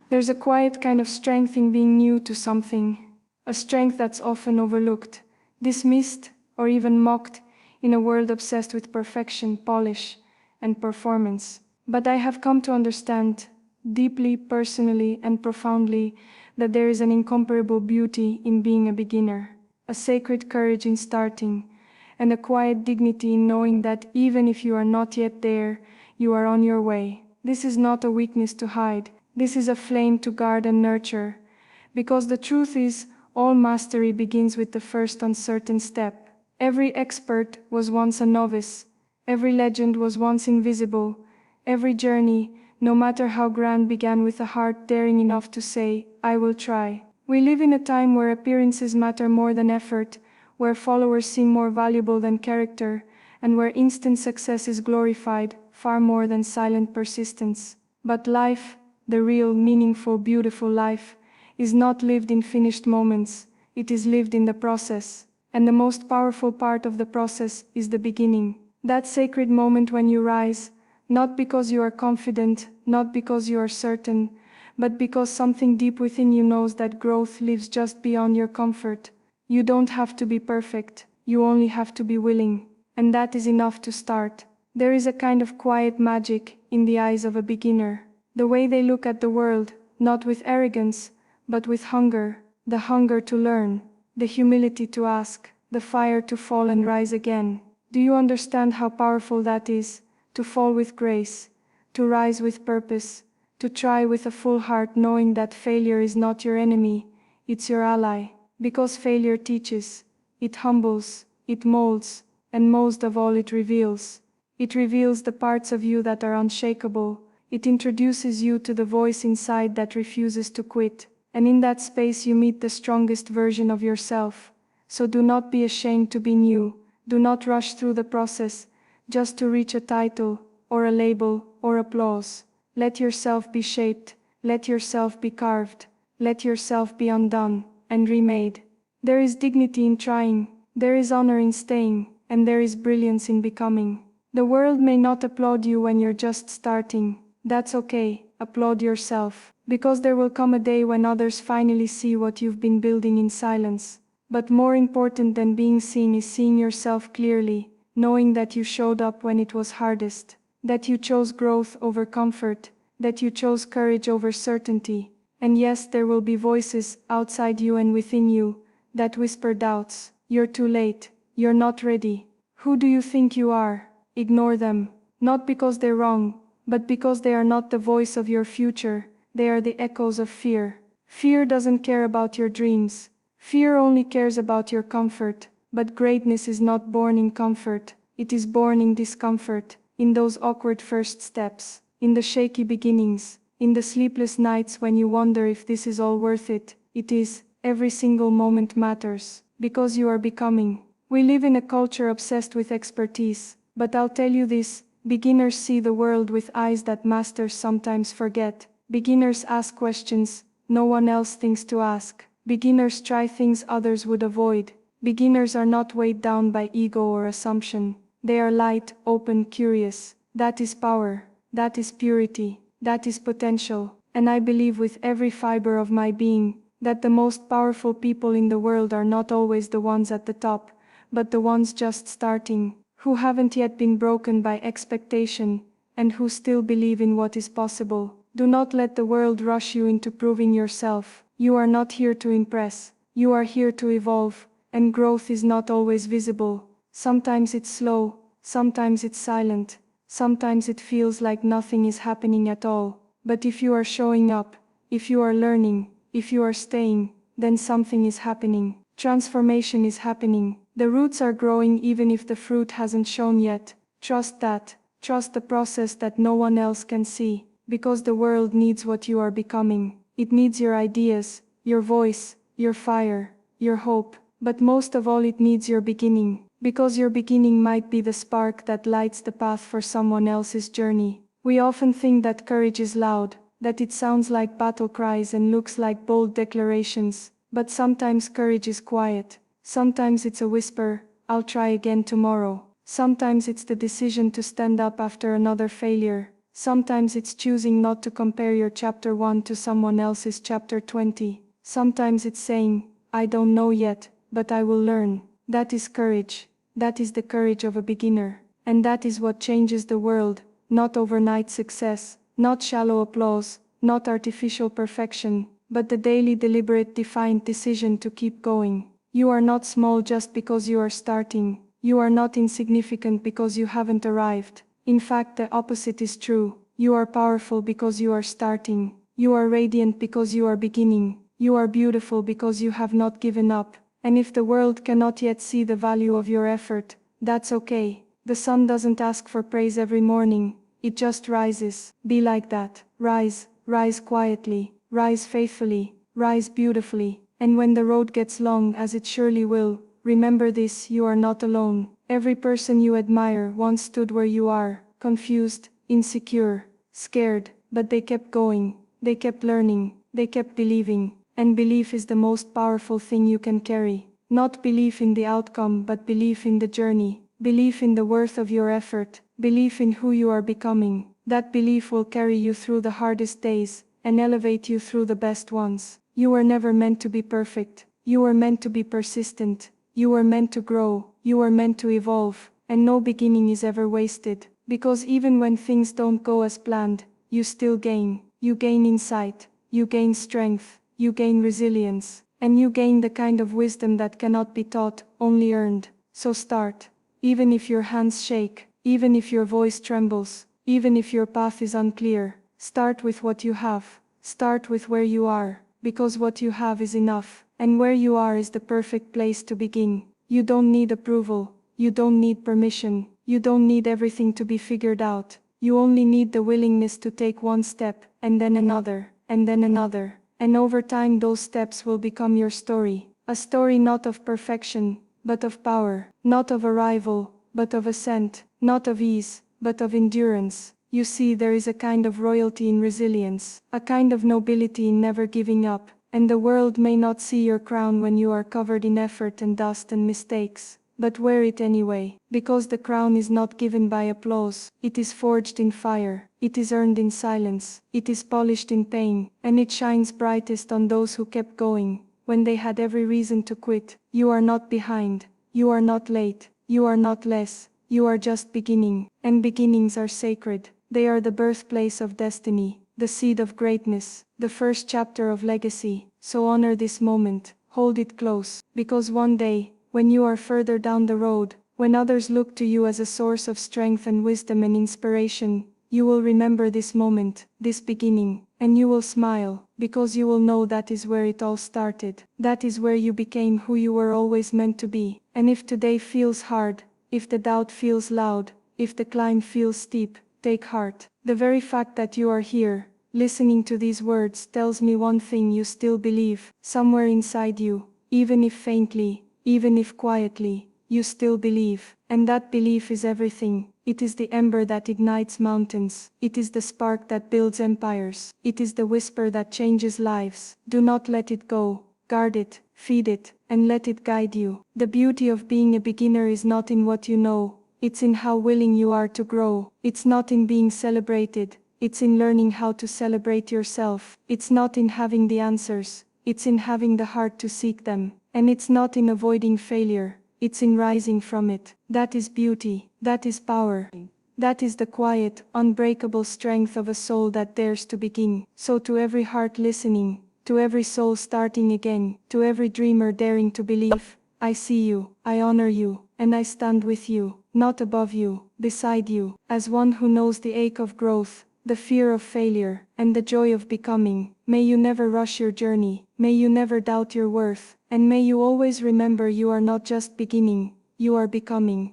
There's a quiet kind of strength in being new to something, a strength that's often overlooked, dismissed, or even mocked in a world obsessed with perfection, polish, and performance. But I have come to understand, deeply, personally, and profoundly, that there is an incomparable beauty in being a beginner, a sacred courage in starting, and a quiet dignity in knowing that even if you are not yet there, you are on your way. This is not a weakness to hide, this is a flame to guard and nurture, because the truth is, all mastery begins with the first uncertain step. Every expert was once a novice, every legend was once invisible, every journey, no matter how grand, began with a heart daring enough to say, I will try. We live in a time where appearances matter more than effort, where followers seem more valuable than character, and where instant success is glorified far more than silent persistence. But life, the real, meaningful, beautiful life, is not lived in finished moments, it is lived in the process. And the most powerful part of the process is the beginning. That sacred moment when you rise, not because you are confident, not because you are certain, but because something deep within you knows that growth lives just beyond your comfort. You don't have to be perfect, you only have to be willing. And that is enough to start. There is a kind of quiet magic in the eyes of a beginner. The way they look at the world, not with arrogance, but with hunger, the hunger to learn, the humility to ask, the fire to fall and rise again. Do you understand how powerful that is? To fall with grace, to rise with purpose, to try with a full heart, knowing that failure is not your enemy, it's your ally. Because failure teaches, it humbles, it molds, and most of all it reveals. It reveals the parts of you that are unshakable. It introduces you to the voice inside that refuses to quit. And in that space you meet the strongest version of yourself. So do not be ashamed to be new. Do not rush through the process, just to reach a title, or a label, or applause. Let yourself be shaped, let yourself be carved, let yourself be undone, and remade. There is dignity in trying, there is honor in staying, and there is brilliance in becoming. The world may not applaud you when you're just starting. That's okay, applaud yourself, because there will come a day when others finally see what you've been building in silence. But more important than being seen is seeing yourself clearly, knowing that you showed up when it was hardest, that you chose growth over comfort, that you chose courage over certainty. And yes, there will be voices outside you and within you that whisper doubts. You're too late, you're not ready. Who do you think you are? Ignore them, not because they're wrong, but because they are not the voice of your future, they are the echoes of fear. Fear doesn't care about your dreams. Fear only cares about your comfort, but greatness is not born in comfort, it is born in discomfort, in those awkward first steps, in the shaky beginnings, in the sleepless nights when you wonder if this is all worth it. It is, every single moment matters, because you are becoming. We live in a culture obsessed with expertise, but I'll tell you this, beginners see the world with eyes that masters sometimes forget. Beginners ask questions no one else thinks to ask. Beginners try things others would avoid. Beginners are not weighed down by ego or assumption. They are light, open, curious. That is power. That is purity. That is potential. And I believe with every fiber of my being that the most powerful people in the world are not always the ones at the top, but the ones just starting, who haven't yet been broken by expectation, and who still believe in what is possible. Do not let the world rush you into proving yourself. You are not here to impress. You are here to evolve, and growth is not always visible. Sometimes it's slow, sometimes it's silent, sometimes it feels like nothing is happening at all. But if you are showing up, if you are learning, if you are staying, then something is happening. Transformation is happening. The roots are growing even if the fruit hasn't shown yet. Trust that. Trust the process that no one else can see, because the world needs what you are becoming. It needs your ideas, your voice, your fire, your hope, but most of all it needs your beginning, because your beginning might be the spark that lights the path for someone else's journey. We often think that courage is loud, that it sounds like battle cries and looks like bold declarations, but sometimes courage is quiet. Sometimes it's a whisper, I'll try again tomorrow. Sometimes it's the decision to stand up after another failure. Sometimes it's choosing not to compare your chapter 1 to someone else's chapter 20. Sometimes it's saying, I don't know yet, but I will learn. That is courage. That is the courage of a beginner. And that is what changes the world. Not overnight success, not shallow applause, not artificial perfection, but the daily deliberate defined decision to keep going. You are not small just because you are starting. You are not insignificant because you haven't arrived. In fact, the opposite is true. You are powerful because you are starting. You are radiant because you are beginning. You are beautiful because you have not given up. And if the world cannot yet see the value of your effort, that's okay. The sun doesn't ask for praise every morning. It just rises. Be like that. Rise, rise quietly, rise faithfully, rise beautifully. And when the road gets long, as it surely will, remember this: you are not alone. Every person you admire once stood where you are, confused, insecure, scared, but they kept going, they kept learning, they kept believing. And belief is the most powerful thing you can carry. Not belief in the outcome, but belief in the journey. Belief in the worth of your effort. Belief in who you are becoming. That belief will carry you through the hardest days and elevate you through the best ones. You were never meant to be perfect. You were meant to be persistent. You were meant to grow. You were meant to evolve. And no beginning is ever wasted. Because even when things don't go as planned, you still gain. You gain insight. You gain strength. You gain resilience. And you gain the kind of wisdom that cannot be taught, only earned. So start. Even if your hands shake, even if your voice trembles, even if your path is unclear, start with what you have. Start with where you are, because what you have is enough, and where you are is the perfect place to begin. You don't need approval, you don't need permission, you don't need everything to be figured out. You only need the willingness to take one step, and then another, and then another. And over time those steps will become your story. A story not of perfection, but of power. Not of arrival, but of ascent. Not of ease, but of endurance. You see, there is a kind of royalty in resilience. A kind of nobility in never giving up. And the world may not see your crown when you are covered in effort and dust and mistakes. But wear it anyway, because the crown is not given by applause. It is forged in fire. It is earned in silence. It is polished in pain. And it shines brightest on those who kept going, when they had every reason to quit. You are not behind. You are not late. You are not less. You are just beginning. And beginnings are sacred. They are the birthplace of destiny, the seed of greatness, the first chapter of legacy. So honor this moment. Hold it close, because one day, when you are further down the road, when others look to you as a source of strength and wisdom and inspiration, you will remember this moment, this beginning, and you will smile, because you will know that is where it all started. That is where you became who you were always meant to be. And if today feels hard, if the doubt feels loud, if the climb feels steep, take heart. The very fact that you are here, listening to these words, tells me one thing: you still believe, somewhere inside you, even if faintly, even if quietly, you still believe. And that belief is everything. It is the ember that ignites mountains. It is the spark that builds empires. It is the whisper that changes lives. Do not let it go. Guard it, feed it, and let it guide you. The beauty of being a beginner is not in what you know. It's in how willing you are to grow. It's not in being celebrated. It's in learning how to celebrate yourself. It's not in having the answers. It's in having the heart to seek them. And it's not in avoiding failure. It's in rising from it. That is beauty. That is power. That is the quiet, unbreakable strength of a soul that dares to begin. So to every heart listening, to every soul starting again, to every dreamer daring to believe, I see you, I honor you, and I stand with you, not above you, beside you, as one who knows the ache of growth, the fear of failure, and the joy of becoming. May you never rush your journey. May you never doubt your worth. And may you always remember you are not just beginning, you are becoming.